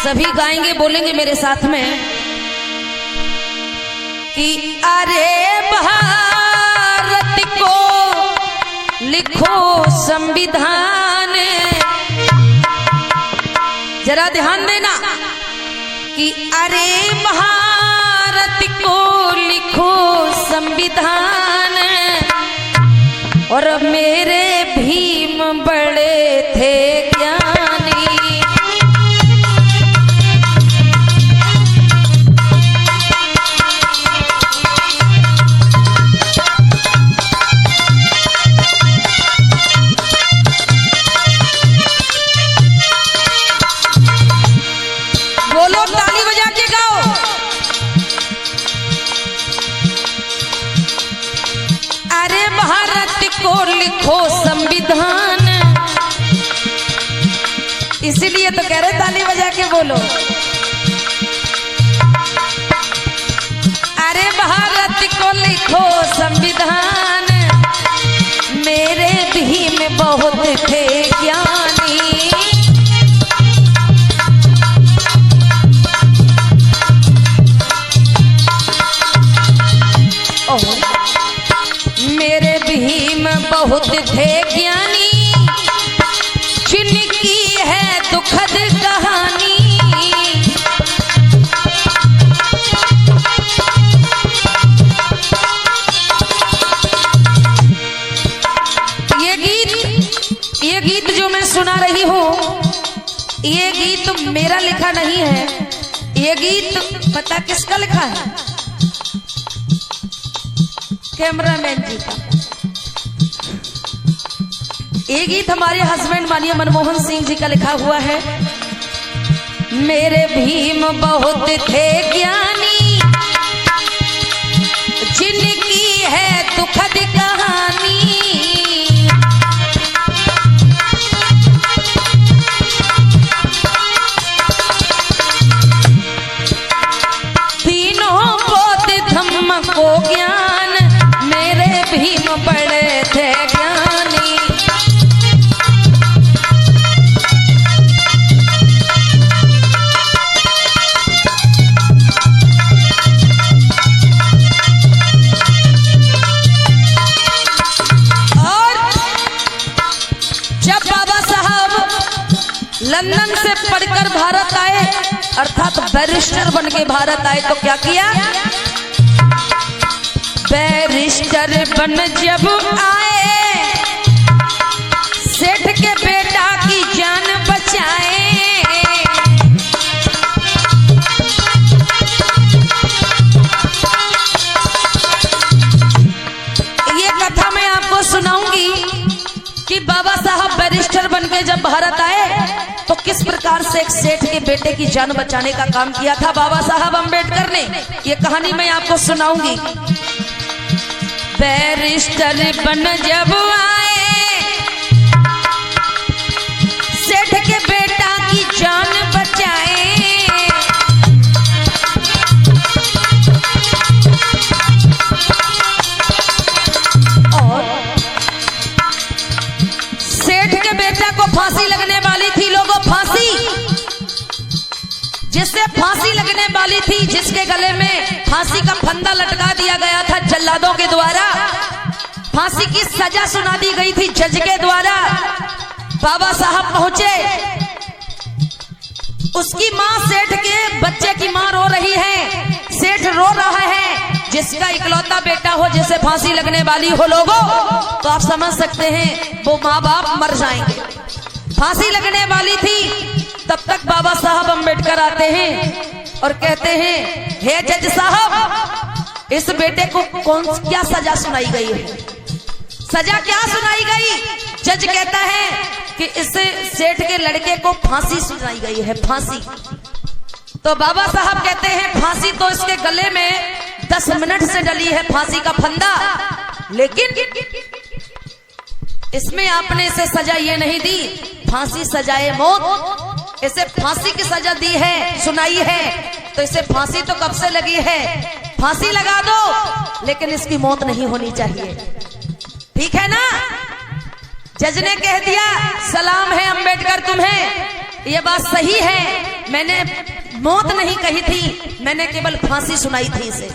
सभी गाएंगे, बोलेंगे मेरे साथ में कि अरे भारत को लिखो संविधान। जरा ध्यान देना कि अरे भारत को लिखो संविधान। और मेरे भीम बड़े थे ज्ञानी। बोलो, ताली बजा के गाओ। अरे भारत को लिखो संविधान। इसीलिए तो कह रहे ताली बजा के बोलो। अरे भारत को लिखो संविधान। मेरे भीम बहुत थे ज्ञानी। मेरे भीम बहुत थे ज्ञानी। जिनकी है दुखद कहानी। ये गीत जो मैं सुना रही हूँ, ये गीत मेरा लिखा नहीं है। ये गीत पता किसका लिखा है? कैमरामैन जी का। ये गीत हमारे हस्बैंड माननीय मनमोहन सिंह जी का लिखा हुआ है। मेरे भीम बहुत थे ज्ञानी। जिनकी है दुखद कहानी। तीनों बौद्ध धम्म को ज्ञान। मेरे भीम बड़े थे ज्ञानी। और जब बाबा साहब लंदन से पढ़कर भारत आए, अर्थात बैरिस्टर बन के भारत आए, तो क्या किया? बैरिस्टर बन जब आए, सेठ के बेटा की जान बचाए। ये कथा मैं आपको सुनाऊंगी कि बाबा साहब बैरिस्टर बन के जब भारत आए तो किस प्रकार से एक सेठ के बेटे की जान बचाने का काम किया था बाबा साहब अम्बेडकर ने। ये कहानी मैं आपको सुनाऊंगी। बैरिस्टर बन जब आए, सेठ के बेटा की जान बचाए। और सेठ के बेटा को फांसी लगने वाली थी। लोगों, फांसी, जिससे फांसी लगने वाली थी, जिसके गले में फांसी का फंदा लटका दिया गया था जल्लादों के द्वारा, फांसी की सजा सुना दी गई थी जज के द्वारा। बाबा साहब पहुंचे। उसकी मां, सेठ के बच्चे की मां रो रही है। सेठ रो रहा है। जिसका इकलौता बेटा हो, जिसे फांसी लगने वाली हो लोगों, तो आप समझ सकते हैं वो माँ बाप मर जाएंगे। फांसी लगने वाली थी, तब तक बाबा साहब अम्बेडकर आते हैं और कहते हैं, हे जज साहब, इस बेटे को क्या सजा सुनाई गई है? सजा क्या सुनाई गई? जज कहता है कि इसे सेठ के लड़के को फांसी सुनाई गई है, फांसी। तो बाबा साहब कहते हैं, फांसी तो इसके गले में 10 मिनट से डली है, फांसी का फंदा, लेकिन इसमें आपने इसे सजा ये नहीं दी, फांसी सजाए मौत। इसे फांसी की सजा दी है, सुनाई है, तो इसे फांसी तो कब से लगी है, फांसी लगा दो, लेकिन इसकी मौत नहीं होनी चाहिए। ठीक है ना? जज ने कह दिया सलाम है अंबेडकर तुम्हें, ये बात सही है, मैंने मौत नहीं कही थी, मैंने केवल फांसी सुनाई थी इसे।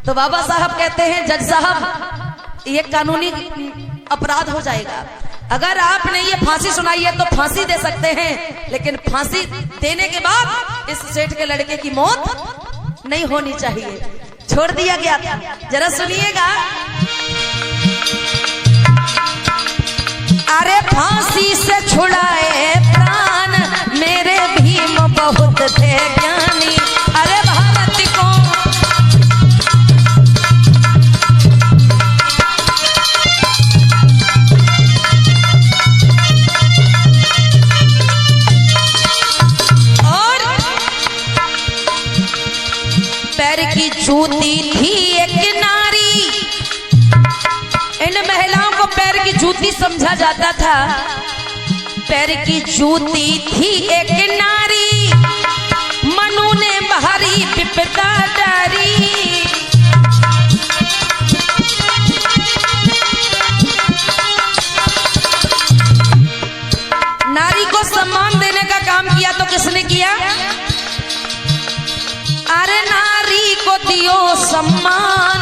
तो बाबा साहब कहते हैं जज साहब ये कानूनी अपराध हो जाएगा, अगर आपने ये फांसी सुनाई है तो फांसी दे सकते हैं, लेकिन फांसी देने के बाद इस सेठ के लड़के की मौत नहीं होनी चाहिए, छोड़ दिया गया था। जरा सुनिएगा, अरे फांसी से छुड़ाए प्राण मेरे भीम बहुत थे ज्ञानी, अरे भारत को और पैर की जूती थी एक नारी, इन महिलाओं को पैर की जूती समझा जाता था, पैर की जूती थी एक नारी, मनु ने भारी विपदा डारी, नारी को सम्मान देने का काम किया तो किसने किया? अरे नारी को दियो सम्मान,